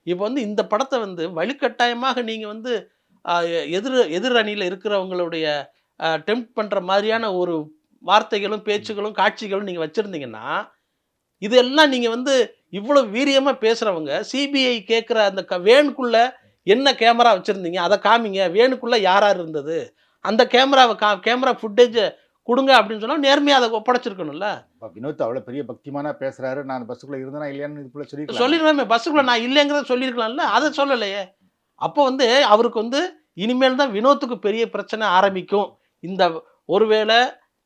இப்போ வந்து இந்த படத்தை வந்து வலுக்கட்டாயமாக நீங்கள் வந்து எதிர் அணியில் இருக்கிறவங்களுடைய டெம்ப்ட் பண்ணுற மாதிரியான ஒரு வார்த்தைகளும் பேச்சுகளும் காட்சிகளும் நீங்கள் வச்சுருந்தீங்கன்னா, இதெல்லாம் நீங்கள் வந்து இவ்வளோ வீரியமாக பேசுகிறவங்க சிபிஐ கேட்குற அந்த வேனுக்குள்ளே என்ன கேமரா வச்சுருந்தீங்க அதை காமிங்க, வேனுக்குள்ளே யார் யார் இருந்தது, அந்த கேமரா ஃபுட்டேஜை கொடுங்க அப்படின்னு சொன்னால் நேர்மையாக அதை ஒப்படைச்சிருக்கணும்ல. வினோத் அவ்வளோ பெரிய பக்திமானா பேசுறாரு, நான் பஸ்ஸுக்குள்ள இருந்தேனா இல்லையான்னு இதுக்குள்ள சொல்லிடலாமே, பஸ்ஸுக்குள்ள நான் இல்லைங்கிறத சொல்லியிருக்கலாம்ல, அதை சொல்லலையே. அப்போ வந்து அவருக்கு வந்து இனிமேல் தான் வினோத்துக்கு பெரிய பிரச்சனை ஆரம்பிக்கும். இந்த ஒருவேளை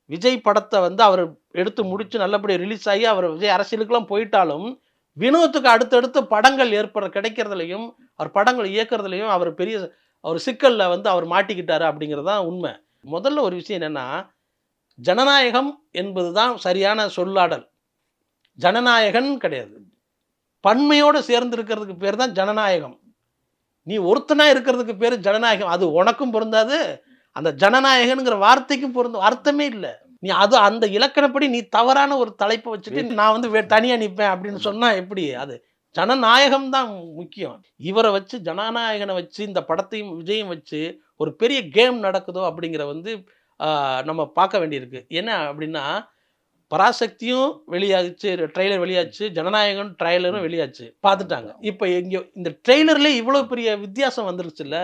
விஜய் படத்தை வந்து அவர் எடுத்து முடிச்சு நல்லபடியாக ரிலீஸ் ஆகி அவர் விஜய் அரசியலுக்கெல்லாம் போயிட்டாலும், வினோத்துக்கு அடுத்தடுத்து படங்கள் கிடைக்கிறதுலையும் அவர் படங்கள் இயக்குறதுலையும் அவர் பெரிய ஒரு சிக்கலில் வந்து அவர் மாட்டிக்கிட்டாரு அப்படிங்கிறது தான் உண்மை. முதல்ல ஒரு விஷயம் என்னென்னா, ஜனநாயகம் என்பது தான் சரியான சொல்லாடல். ஜனநாயகன் கிடையாது, பன்மையோடு சேர்ந்து இருக்கிறதுக்கு பேர் தான் ஜனநாயகம். நீ ஒருத்தனா இருக்கிறதுக்கு பேர் ஜனநாயகம். அது உனக்கும் பொருந்தாது, அந்த ஜனநாயகனுங்கிற வார்த்தைக்கும் பொருந்தும் அர்த்தமே இல்லை. நீ அது அந்த இலக்கணப்படி நீ தவறான ஒரு தலைப்பை வச்சுட்டு நான் வந்து தனியாக நிற்பேன் அப்படின்னு சொன்னால் எப்படி? அது ஜனநாயகம் தான் முக்கியம். இவரை வச்சு ஜனநாயகனை வச்சு இந்த படத்தையும் விஜயும் வச்சு ஒரு பெரிய கேம் நடக்குதோ அப்படிங்கிற வந்து நம்ம பார்க்க வேண்டியிருக்கு. என்ன அப்படின்னா, பராசக்தியும் வெளியாச்சு, ட்ரெய்லர் வெளியாச்சு, ஜனநாயகன் ட்ரெய்லரும் வெளியாச்சு, பார்த்துட்டாங்க. இப்போ இங்கே இந்த ட்ரெய்லர்லேயே இவ்வளோ பெரிய வித்தியாசம் வந்துருச்சுல்ல.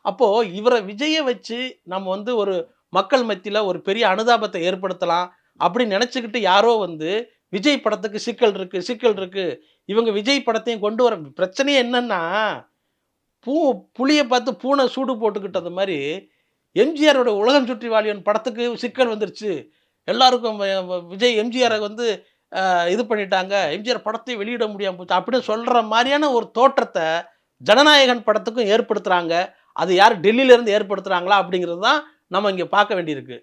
அப்போது இவரை விஜயை வச்சு நம்ம வந்து ஒரு மக்கள் மத்தியில் ஒரு பெரிய அனுதாபத்தை ஏற்படுத்தலாம் அப்படின்னு நினச்சிக்கிட்டு யாரோ வந்து விஜய் படத்துக்கு சிக்கல் இருக்குது, இவங்க விஜய் படத்தையும் கொண்டு வர பிரச்சனையே என்னன்னா, புளியை பார்த்து பூனை சூடு போட்டுக்கிட்டது மாதிரி எம்ஜிஆரோட உலகம் சுற்றி வாலியன் படத்துக்கு சிக்கல் வந்துருச்சு. எல்லாருக்கும் விஜய் எம்ஜிஆரை வந்து இது பண்ணிட்டாங்க, எம்ஜிஆர் படத்தை வெளியிட முடியாமல் போச்சு அப்படின்னு சொல்கிற மாதிரியான ஒரு தோற்றத்தை ஜனநாயகன் படத்துக்கும் ஏற்படுத்துகிறாங்க. அது யார் டெல்லியிலேருந்து ஏற்படுத்துகிறாங்களா அப்படிங்கிறது தான் நம்ம இங்கே பார்க்க வேண்டியிருக்கு.